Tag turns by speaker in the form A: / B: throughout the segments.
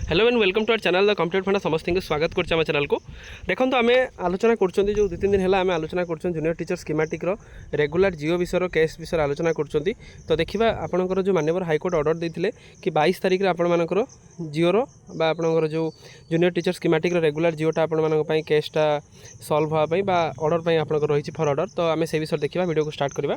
A: Hello and welcome to our channel the computer funda समस्त को स्वागत करते आम चैनल को। देखो आम आलोचना कर जो 2-3 दिन है आम आलोचना कर जूनियर टीचर स्कीमेटिक रेगुलर जियो विषय केस विषय आलोचना कर। तो देखा आपंकर जो माननीय हाईकोर्ट ऑर्डर देते कि 22 तारीख में आपर जिओर आपंकर जो जूनियर टीचर स्कीमेटिक रेगुलर जिओटा आपण केसटा सल्व होगापी ऑर्डर पर आपंकर रही फर ऑर्डर। तो आम से विषय देखा वीडियो को स्टार्ट करवा।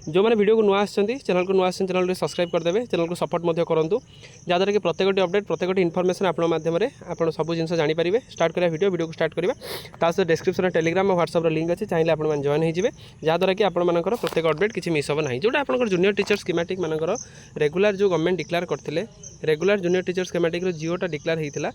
A: जो मैंने वीडियो को नुआ चैनल को नुआ चैनल सब्सक्राइब करदे, चैनल को सपोर्ट करूँ जहाँद्वारा कि प्रत्येक अपडेट प्रत्येक इनफर्मेशन आप माध्यम आप सब जिन जानीपारे। स्टार्ट करा वीडियो को स्टार्ट करवा। डिस्क्रिप्शन टेलीग्राम और व्हाट्सएप लिंक अच्छे, चाहिए आप जॉइन होइए जहाँद्वारा कि आपर प्रत्येक अपडेट किसी मिस हम ना। जोटा आप जूनियर टीचर स्कीमेटिक मानकर रेगुलर जो गवर्नमेंट डिक्लेयर करते रेगुलर जूनियर टीचर स्कीमेटिक जिओटा डिक्लेयर होता।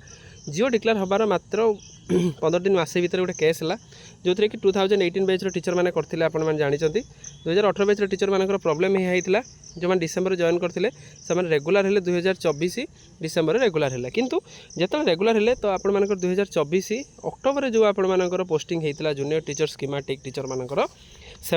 A: जिओ डिक्लेयर हबार मात्र 15 दिन मसे भितर गोटे केस है जो थी कि 2018 बैच टीचर मैंने करते आपने जानते 2018 बैच टीचर मान प्रॉब्लम होता जो मैंने डिसेम्बर जॉइन करते से रेगुलर है 2024 डिसेम्बर रेगुलर है। किंतु जो रेगुलर है तो आप 2024 अक्टोबर जो आपर पोस्टिंग होता जूनियर टीचर स्कीमेटिक टीचर मानकर से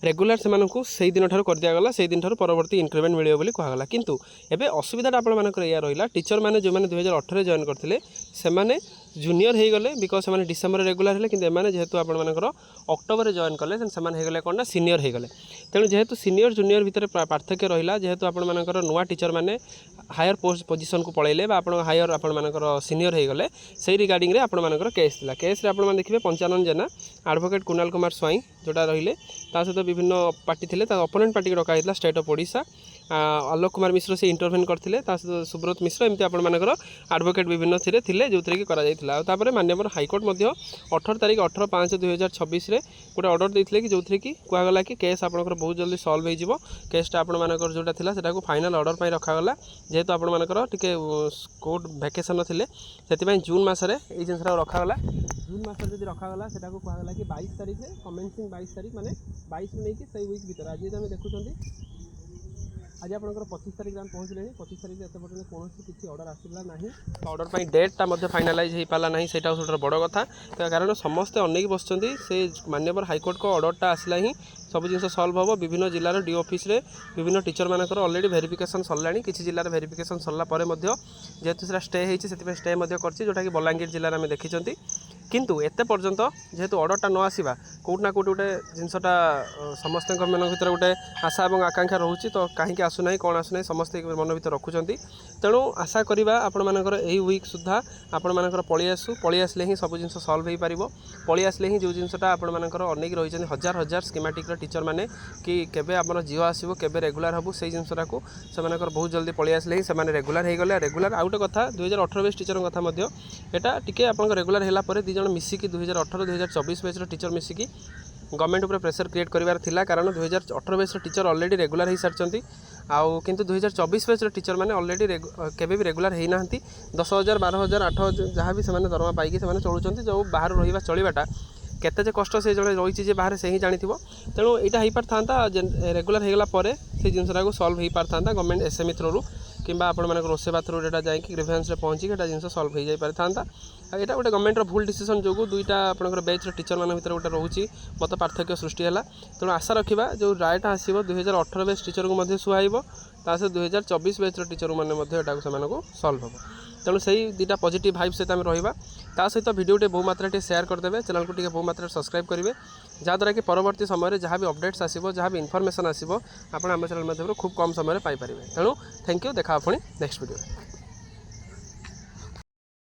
A: रेगुलर से दिन ठार कर दिगला से दिन ठार परवर्ती इंक्रीमेंट मिले बोली कहगला। किंतु एबे असुविधा आपर या रहा टीचर मैंने जो मैंने 2018 जॉइन करते से जूनियर हो गले बिकज से डिसेम्बर रेगुलर है। कि जेहेतु आपर अक्टोबर जॉइन कले से कौन ना सीनियर हो गले। तेणु जेहेतु सीनियर जूनियर भितर पार्थक्य रहा जेहेतु आपर नुआ टीचर मैंने हायर पोस्ट पोजिशन को पलैले हायर आपर सीनियर हो गले से रिगार्डिंग आपर केस था। केस आप देखिए पंचानन जेना एडवोकेट कुणाल कुमार स्वाई जोटा रहिले सहित विभिन्न पार्टी थे अपोनेंट पार्टी डकाई स्टेट ऑफ ओडिशा आलोक कुमार मिश्र से इंटरभेन करते सहित सुब्रत मिश्र एमती आपर एडवोकेट विभिन्न थे जो थी कर माननीय हाईकोर्ट 18 तारीख 18/5/2026 गोटे ऑर्डर देते कि जो थी कि कहगला कि केस आपंकर बहुत जल्दी सल्व हो केसटा आपर जोटा था फाइनाल ऑर्डर पर रखागला जेहेतु आपर टे कोर्ट भैकेसन थे से जून मसरे ये जिन रखागला। जून मसरे जब रखागला से कहगला कि 22 तारीख कमेंसिंग 22 तारीख माने 22 नहीं कि सही वीक भर आज आम देखुं आज आप 25 तारीख में पहुँचले 25 तारीख एत पर्यटन कौन किसी ऑर्डर आसला ना ऑर्डर पर डेटा फाइनालाइज हो पाला ना से बड़ कथा कारण समस्ते अनेक बस से माननीय हाईकोर्ट को ऑर्डरटा आसला ही सब जिन सल्व हम विभिन्न जिलार डी ऑफिस रे विभिन्न टीचर मानकर ऑलरेडी वेरिफिकेशन सरला किसी जिलार वेरिफिकेशन सरला जेहेतु से स्टे होती स्टे कर जोटा कि बलांगीर जिले में देखी। किंतु एते पर्यंत जेहेतु ऑर्डरटा न आसवा कौटना कौट गोटे जिनसटा समस्त मन भर गोटे आशा और आकांक्षा रोचे तो कहीं आसुना कौन आसुना समस्ते मन भर रखुच्च। तेणु आशा करवा आपर यही वीक सुधा आपर पलि आसले ही सब जिन सल्व हो पार पलि आसले ही जो जिनसटा आपर अनेक रही हजार हजार स्कीमेटिक टीचर मैंने कि केबे आपर जिओ आसो केबे रेगुलर हबू से जिनसटा को से बहुत जल्दी पलि आसले ही से रेगुलर हो गले। रेगुलर आउ गोटे कथा 2018 बैच टीचर कथा यहाँ टी आप रेगुलर है दिज मिसिकी 2018-2024 बैच टीचर मिसिकी गवर्नमेंट उपर प्रेशर क्रिएट करार थिला कारण 2018 बैच टीचर ऑलरेडी रेगुलर हो सारी आउ किंतु 2024 बैच टीचर मैंने ऑलरेडी केबे भी रेगुलर होना 10,000 12,000 8,000 जहाँ भी से दरमा पाई चलुँच जो बाहर रहा चलवाटा केते कष्ट से जड़े रही बाहर से ही जानी। तेणु यहाँ हो पार था रेगुलर होगला से जिनसा को सल्व हो पार था गवर्नमेंट एसएमई थ्रू कि रोसेवा थ्रू डेटा जाए ग्रीवेंस पहुँची जिन सल्व हो जाए था। यहाँ गोटे गवर्नमेंट भूल डिसीजन जो दुईटा आपंकर बैच टीचर मान भर गोटे रोचे मत पार्थक्य सृष्टि है। तेणु आशा रखा जो रायटा आसो 2018 बैच टीचर को सुहाइब सहित 2024 बैच टीचर मैंने सल्व हम। तेणु से दुटा पॉजिटिव भाइब सहित आम रहा सहित वीडियोटे बहु मात्रा शेयर करदे चैनल को बहु मात्रा सब्सक्राइब करेंगे जहाँद्वारा कि परवर्ती समय जहाँ भी अपडेट्स आसो जहाँ भी इनफर्मेशन आसो आप चैनल खूब कम समय पाइपर। तेणु थैंक यू देखा पुणी नेक्स्ट वीडियो।